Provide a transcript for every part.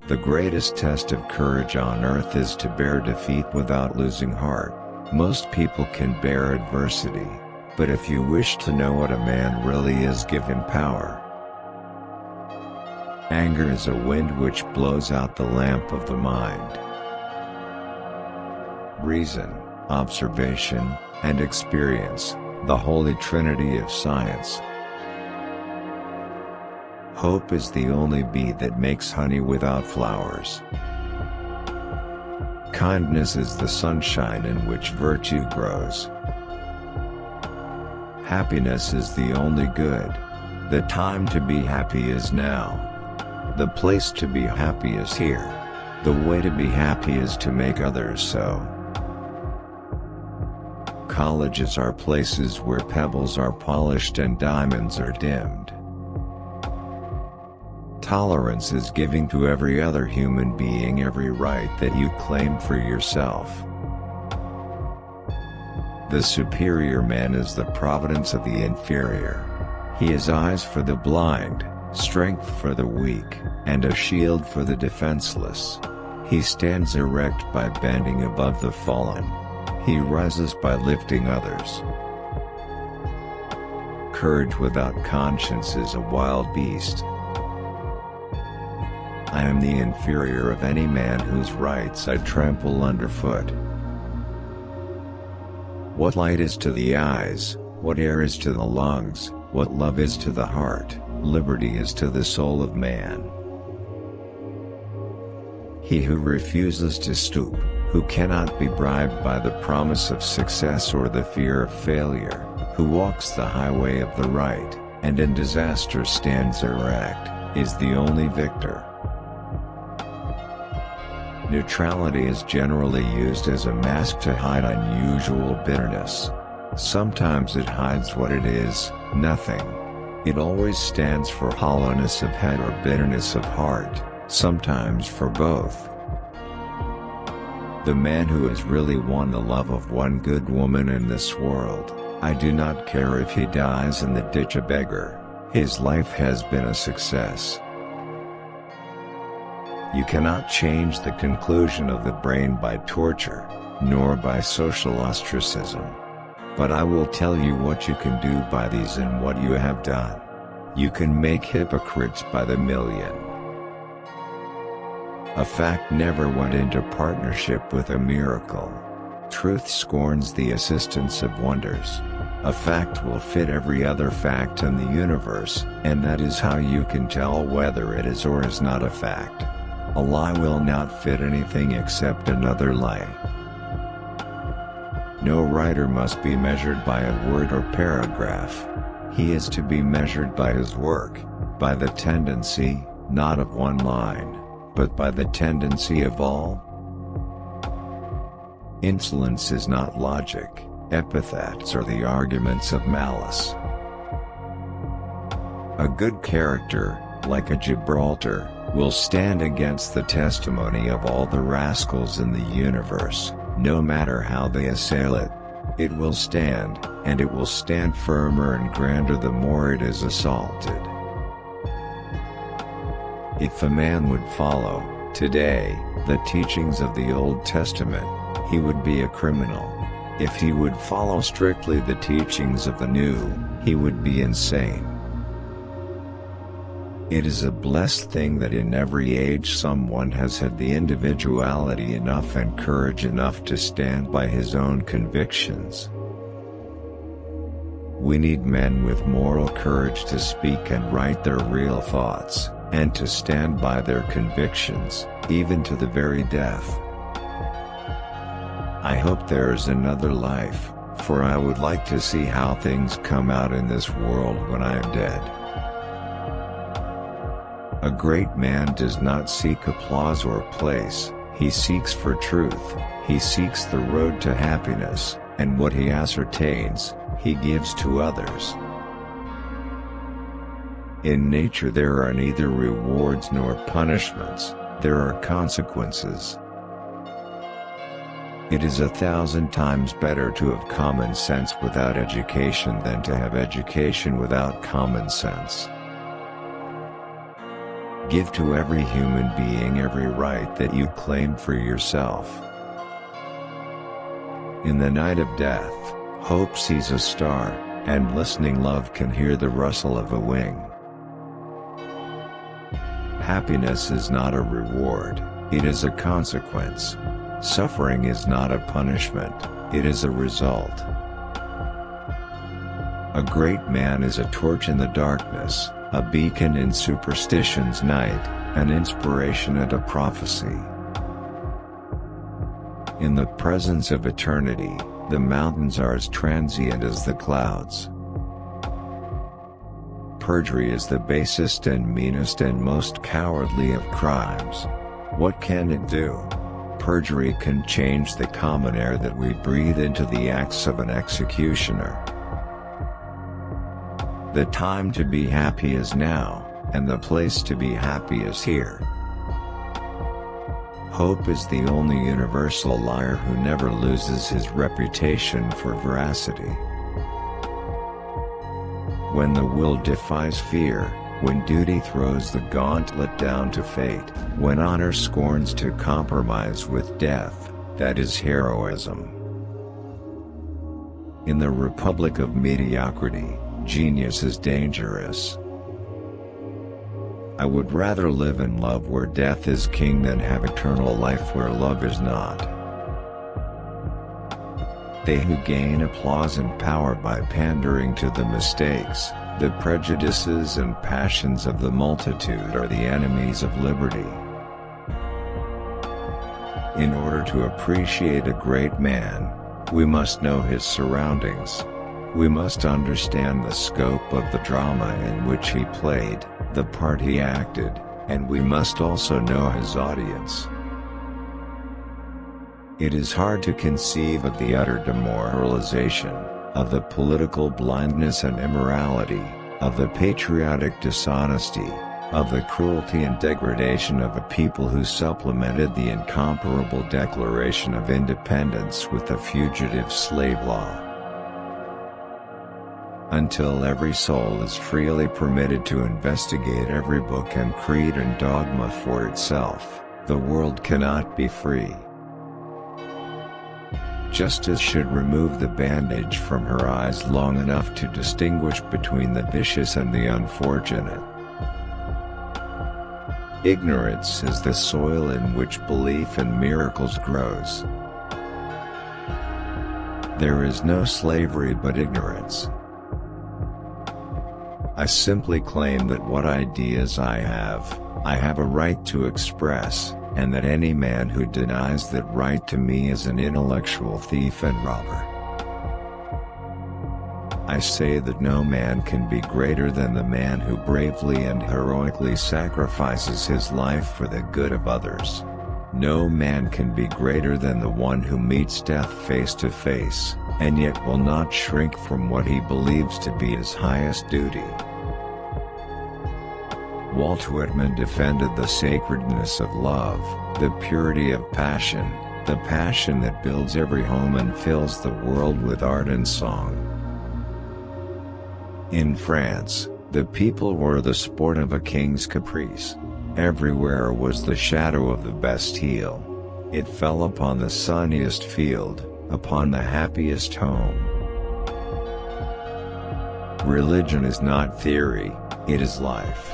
The greatest test of courage on earth is to bear defeat without losing heart. Most people can bear adversity, but if you wish to know what a man really is, give him power. Anger is a wind which blows out the lamp of the mind. Reason, observation, and experience, the holy trinity of science. Hope is the only bee that makes honey without flowers. Kindness is the sunshine in which virtue grows. Happiness is the only good. The time to be happy is now. The place to be happy is here. The way to be happy is to make others so. Colleges are places where pebbles are polished and diamonds are dimmed. Tolerance is giving to every other human being every right that you claim for yourself. The superior man is the providence of the inferior. He has eyes for the blind, strength for the weak, and a shield for the defenseless. He stands erect by bending above the fallen. He rises by lifting others. Courage without conscience is a wild beast. I am the inferior of any man whose rights I trample underfoot. What light is to the eyes, what air is to the lungs, what love is to the heart, liberty is to the soul of man. He who refuses to stoop, who cannot be bribed by the promise of success or the fear of failure, who walks the highway of the right, and in disaster stands erect, is the only victor. Neutrality is generally used as a mask to hide unusual bitterness. Sometimes it hides what it is, nothing. It always stands for hollowness of head or bitterness of heart, sometimes for both. The man who has really won the love of one good woman in this world, I do not care if he dies in the ditch a beggar, his life has been a success. You cannot change the conclusion of the brain by torture, nor by social ostracism. But I will tell you what you can do by these and what you have done. You can make hypocrites by the million. A fact never went into partnership with a miracle. Truth scorns the assistance of wonders. A fact will fit every other fact in the universe, and that is how you can tell whether it is or is not a fact. A lie will not fit anything except another lie. No writer must be measured by a word or paragraph. He is to be measured by his work, by the tendency, not of one line, but by the tendency of all. Insolence is not logic, epithets are the arguments of malice. A good character, like a Gibraltar, will stand against the testimony of all the rascals in the universe, no matter how they assail it. It will stand, and it will stand firmer and grander the more it is assaulted. If a man would follow, today, the teachings of the Old Testament, he would be a criminal. If he would follow strictly the teachings of the New, he would be insane. It is a blessed thing that in every age someone has had the individuality enough and courage enough to stand by his own convictions. We need men with moral courage to speak and write their real thoughts, and to stand by their convictions, even to the very death. I hope there is another life, for I would like to see how things come out in this world when I am dead. A great man does not seek applause or place, he seeks for truth, he seeks the road to happiness, and what he ascertains, he gives to others. In nature there are neither rewards nor punishments, there are consequences. It is 1,000 times better to have common sense without education than to have education without common sense. Give to every human being every right that you claim for yourself. In the night of death, hope sees a star, and listening love can hear the rustle of a wing. Happiness is not a reward, it is a consequence. Suffering is not a punishment, it is a result. A great man is a torch in the darkness, a beacon in superstition's night, an inspiration and a prophecy. In the presence of eternity, the mountains are as transient as the clouds. Perjury is the basest and meanest and most cowardly of crimes. What can it do? Perjury can change the common air that we breathe into the acts of an executioner. The time to be happy is now, and the place to be happy is here. Hope is the only universal liar who never loses his reputation for veracity. When the will defies fear, when duty throws the gauntlet down to fate, when honor scorns to compromise with death, that is heroism. In the republic of mediocrity, genius is dangerous. I would rather live in love where death is king than have eternal life where love is not. They who gain applause and power by pandering to the mistakes, the prejudices and passions of the multitude are the enemies of liberty. In order to appreciate a great man, we must know his surroundings. We must understand the scope of the drama in which he played, the part he acted, and we must also know his audience. It is hard to conceive of the utter demoralization, of the political blindness and immorality, of the patriotic dishonesty, of the cruelty and degradation of a people who supplemented the incomparable Declaration of Independence with the fugitive slave law. Until every soul is freely permitted to investigate every book and creed and dogma for itself, the world cannot be free. Justice should remove the bandage from her eyes long enough to distinguish between the vicious and the unfortunate. Ignorance is the soil in which belief in miracles grows. There is no slavery but ignorance. I simply claim that what ideas I have a right to express, and that any man who denies that right to me is an intellectual thief and robber. I say that no man can be greater than the man who bravely and heroically sacrifices his life for the good of others. No man can be greater than the one who meets death face to face, and yet will not shrink from what he believes to be his highest duty. Walt Whitman defended the sacredness of love, the purity of passion, the passion that builds every home and fills the world with art and song. In France, the people were the sport of a king's caprice. Everywhere was the shadow of the Bastille. It fell upon the sunniest field, upon the happiest home. Religion is not theory, it is life.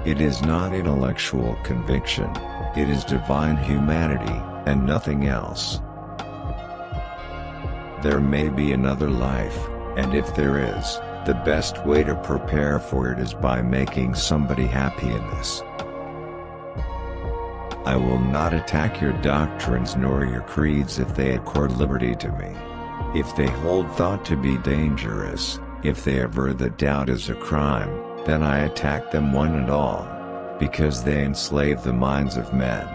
It is not intellectual conviction, it is divine humanity, and nothing else. There may be another life, and if there is, the best way to prepare for it is by making somebody happy in this. I will not attack your doctrines nor your creeds if they accord liberty to me. If they hold thought to be dangerous, if they aver that doubt is a crime, then I attack them one and all, because they enslave the minds of men.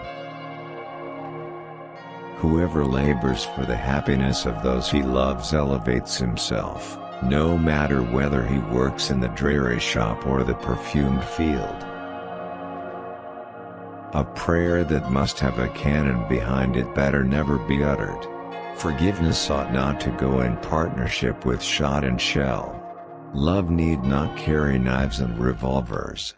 Whoever labors for the happiness of those he loves elevates himself, no matter whether he works in the dreary shop or the perfumed field. A prayer that must have a cannon behind it better never be uttered. Forgiveness ought not to go in partnership with shot and shell. Love need not carry knives and revolvers.